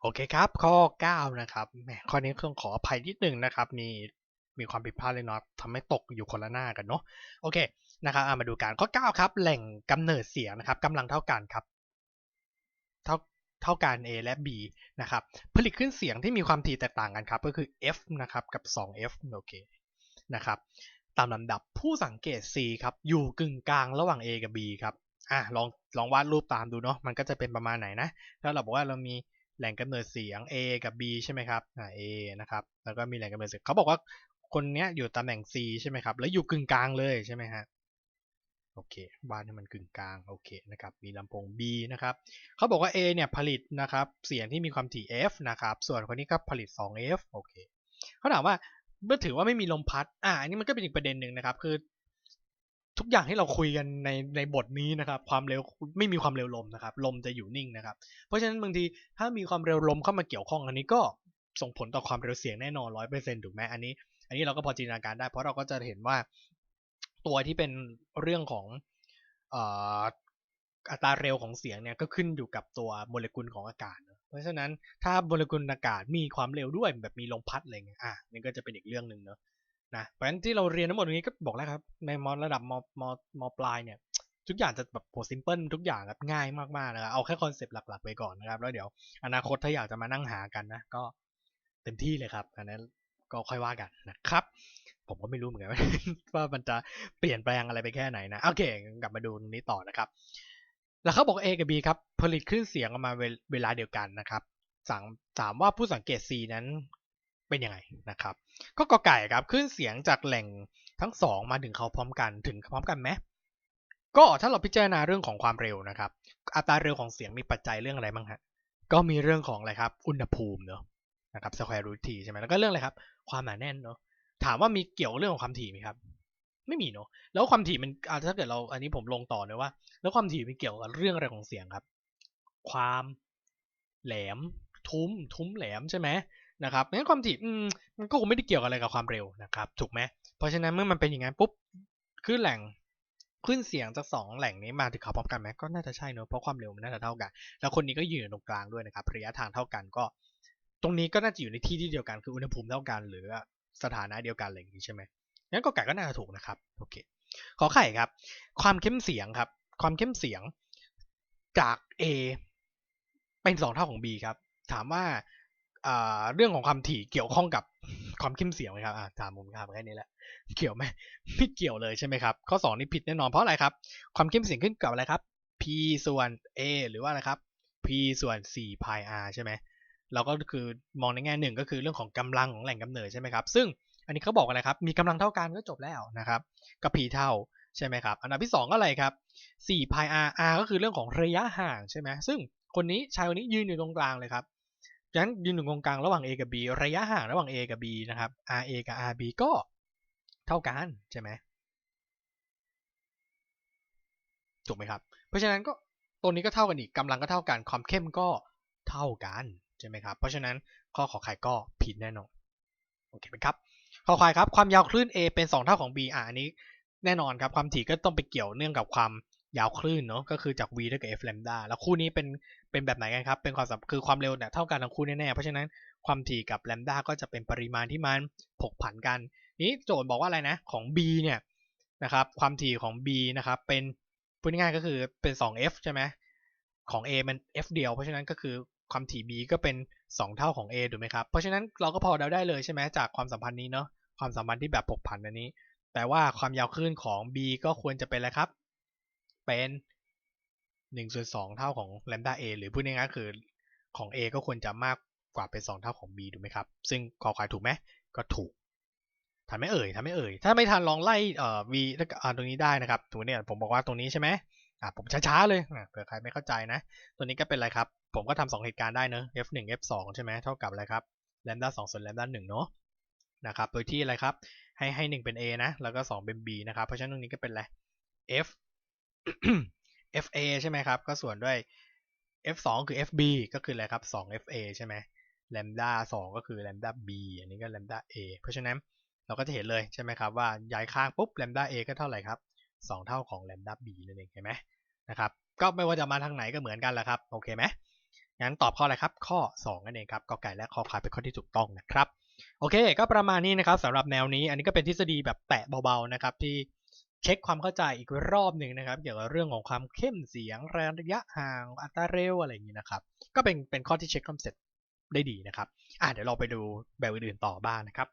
โอเคครับข้อ9นะครับแหมข้อนี้ต้องขออภัยนิดหนึ่งนะครับมีความผิดพลาดเล็กน้อยทำให้ตกอยู่คนละหน้ากันเนาะโอเคนะครับมาดูกันข้อ9ครับแหล่งกำเนิดเสียงนะครับกำลังเท่ากันครับเท่าเท่ากัน A และ B นะครับผลิตขึ้นเสียงที่มีความถี่แตกต่างกันครับก็คือ F นะครับกับ 2F โอเคนะครับตามลำดับผู้สังเกต C ครับอยู่กึ่งกลางระหว่าง A กับ B ครับลองวาดรูปตามดูเนาะมันก็จะเป็นประมาณไหนนะถ้าเราบอกว่าเรามีแหล่งกำเนิดเสียง A กับ B ใช่ไหมครับA นะครับแล้วก็มีแหล่งกำเนิดเสียงเขาบอกว่าคนนี้อยู่ตำแหน่ง C ใช่ไหมครับแล้วอยู่กึ่งกลางเลยใช่ไหมฮะโอเควาดให้มันกึ่งกลางโอเคนะครับมีลำโพง B นะครับเขาบอกว่า A เนี่ยผลิตนะครับเสียงที่มีความถี่ F นะครับส่วนคนนี้ก็ผลิต 2F โอเคเขาถามว่าเมื่อถือว่าไม่มีลมพัดอันนี้มันก็เป็นอีกประเด็นหนึ่งนะครับคือทุกอย่างที่เราคุยกันในบทนี้นะครับความเร็วไม่มีความเร็วลมนะครับลมจะอยู่นิ่งนะครับเพราะฉะนั้นบางทีถ้ามีความเร็วลมเข้ามาเกี่ยวข้องอันนี้ก็ส่งผลต่อความเร็วเสียงแน่นอน100%ถูกไหมอันนี้เราก็พอจินตนาการได้เพราะเราก็จะเห็นว่าตัวที่เป็นเรื่องของเอ่ออัตราเร็วของเสียงเนี่ยก็ขึ้นอยู่กับตัวโมเลกุลของอากาศเพราะฉะนั้นถ้าโมเลกุลอากาศมีความเร็วด้วยแบบมีลมพัดอะไรเงี้ยนี่ก็จะเป็นอีกเรื่องหนึ่งเนาะนะเพราะฉะนั้นที่เราเรียนทั้งหมดนี้ก็บอกแล้วครับในระดับมปลายเนี่ยทุกอย่างจะแบบโหซิมเพิลทุกอย่างแบบง่ายมากๆนะครับเอาแค่คอนเซปต์หลักๆไปก่อนนะครับแล้วเดี๋ยวอนาคตถ้าอยากจะมานั่งหากันนะก็เต็มที่เลยครับอันนั้นก็ค่อยว่ากันนะครับผมก็ไม่รู้เหมือนกันว่ามันจะเปลี่ยนแปลงอะไรไปแค่ไหนนะโอเคกลับมาดูตรงนี้ต่อนะครับแล้วเขาบอก A กับ B ครับผลิตคลื่นเสียงออกมาเวลาเดียวกันนะครับถามว่าผู้สังเกต C นั้นเป็นยังไงนะครับก็กอไก่ครับคลื่นเสียงจากแหล่งทั้งสองมาถึงเขาพร้อมกันถึงพร้อมกันไหมก็ถ้าเราพิจารณาเรื่องของความเร็วนะครับอัตราเร็วของเสียงมีปัจจัยเรื่องอะไรบ้างฮะก็มีเรื่องของอะไรครับอุณหภูมิเนอะนะครับ square root t ใช่ไหมแล้วก็เรื่องอะไรครับความหนาแน่นเนอะถามว่ามีเกี่ยวเรื่องของความถี่ไหมครับไม่มีเนอะแล้วความถี่มันถ้าเกิดเราอันนี้ผมลงต่อเลยว่าแล้วความถี่มันเกี่ยวกับเรื่องอะไรของเสียงครับความแหลมทุ้มแหลมใช่ไหมนะครับงั้นความถี่มันก็คงไม่ได้เกี่ยวอะไรกับความเร็วนะครับถูกไหมเพราะฉะนั้นเมื่อมันเป็นอย่างนั้นปุ๊บขึ้นแหล่งขึ้นเสียงจากสองแหล่งนี้มาถึงเขาพร้อมกันไหมก็น่าจะใช่เนอะเพราะความเร็วมันน่าจะเท่ากันแล้วคนนี้ก็ยืนอยู่ตรงกลางด้วยนะครับระยะทางเท่ากันก็ตรงนี้ก็น่าจะอยู่ในที่เดียวกันคืออุณหภูมิเท่ากันหรือสถานะเดียวกันอะไรอย่างนี้ใช่ไหมงั้นก็ไก่ก็น่าจะถูกนะครับโอเคขอไข่ครับความเข้มเสียงครับความเข้มเสียงจาก A เป็น2เท่าของ B ครับถามว่าเรื่องของความถี่เกี่ยวข้องกับความเข้มเสียงไหมครับถามผมครับแค่นี้แหละเกี่ยวไหมไม่เกี่ยวเลยใช่ไหมครับข้อ2นี่ผิดแน่นอนเพราะอะไรครับความเข้มเสียงขึ้นกับอะไรครับ P ส่วน A หรือว่าอะไรครับ P ส่วน4 pi r ใช่ไหมเราก็คือมองในแง่หนึ่งก็คือเรื่องของกำลังของแหล่งกำเนิดใช่ไหมครับซึ่งอันนี้เขาบอกอะไรครับมีกำลังเท่ากันก็จบแล้วนะครับก็ P เท่าใช่ไหมครับอันดับที่2ก็อะไรครับ4 pi r ก็คือเรื่องของระยะห่างใช่ไหมซึ่งชายคนนี้ยืนอยู่ตรงกลางเลยครับฉะนั้นยืนอยู่ตรงกลางระหว่าง A กับ B ระยะห่างระหว่าง A กับ B นะครับ RA กับ RB ก็เท่ากันใช่ไหมถูกไหมครับเพราะฉะนั้นก็ตัวนี้ก็เท่ากันอีกกำลังก็เท่ากันความเข้มก็เท่ากันใช่ไหมครับเพราะฉะนั้นข้อขอไข่ก็ผิดแน่นอนโอเคไหมครับขอควายครับความยาวคลื่น A เป็น2เท่าของ B อันนี้แน่นอนครับความถี่ก็ต้องไปเกี่ยวเนื่องกับความยาวคลื่นเนาะก็คือจาก V เท่ากับ F lambda แล้วคู่นี้เป็นแบบไหนกันครับเป็นความสัมคือความเร็วเนี่ยเท่ากันทั้งคู่แน่ๆเพราะฉะนั้นความถี่กับ lambda ก็จะเป็นปริมาณที่มันผกผันกันนี้โจทย์บอกว่าอะไรนะของ B เนี่ยนะครับความถี่ของ B นะครับเป็นพูดง่ายๆก็คือเป็น 2F ใช่ไหมของ A มัน F เดียวเพราะฉะนั้นก็คือความถี่ B ก็เป็น2เท่าของ A ถูกไหมครับเพราะฉะนั้นเราก็พอเดาได้เลยใช่ไหมจากความสัมพันธ์นี้เนาะความสัมพันธ์ที่แบบผกผันอันนี้แต่ว่าความยาวคลื่นของ B ก็ควรจะเป็นอะไรครับเป็น1/2เท่าของ lambda A หรือพูดง่ายๆคือของ A ก็ควรจะมากกว่าเป็น2เท่าของ B ถูกไหมครับซึ่งขอควายถูกไหมก็ถูกทันไหมเอ่ยถ้าไม่ทันลองไล่V ตรงนี้ได้นะครับตรงนี้ผมบอกว่าตรงนี้ใช่ไหมผมช้าๆเลยเผื่อใครไม่เข้าใจนะตัวนี้ก็เป็นอะไรครับผมก็ทำ2เหตุการณ์ได้เนอะ F1 F2 ใช่ไหมเท่ากับอะไรครับ lambda 2ส่วน lambda 1เนาะนะครับโดยที่อะไรครับให้1เป็น A นะแล้วก็2เป็น B นะครับเพราะฉะนั้นตรงนี้ก็เป็นอะไร F FA ใช่ไหมครับก็ส่วนด้วย F2 คือ FB ก็คืออะไรครับ2 FA ใช่ไหม lambda 2ก็คือ lambda B อันนี้ก็ lambda A เพราะฉะนั้นเราก็จะเห็นเลยใช่ไหมครับว่าย้ายข้างปุ๊บ lambda A ก็เท่าไหร่ครับ2เท่าของ lambda B นั่นเองเห็นไหมนะครับก็ไม่ว่าจะมาทางไหนก็เหมือนกันแหละครับโอเคไหม งั้นตอบข้ออะไรครับข้อ2นั่นเองครับกอไก่และคอควายเป็นข้อที่ถูกต้องนะครับโอเคก็ประมาณนี้นะครับสำหรับแนวนี้อันนี้ก็เป็นทฤษฎีแบบแตะเบาๆนะครับที่เช็คความเข้าใจอีกรอบหนึ่งนะครับเกี่ยวกับเรื่องของความเข้มเสียงระยะห่างอัตราเร็วอะไรอย่างนี้นะครับก็เป็นข้อที่เช็คคอนเซ็ปต์ได้ดีนะครับเดี๋ยวเราไปดูแบบอื่นๆต่อบ้างนะครับ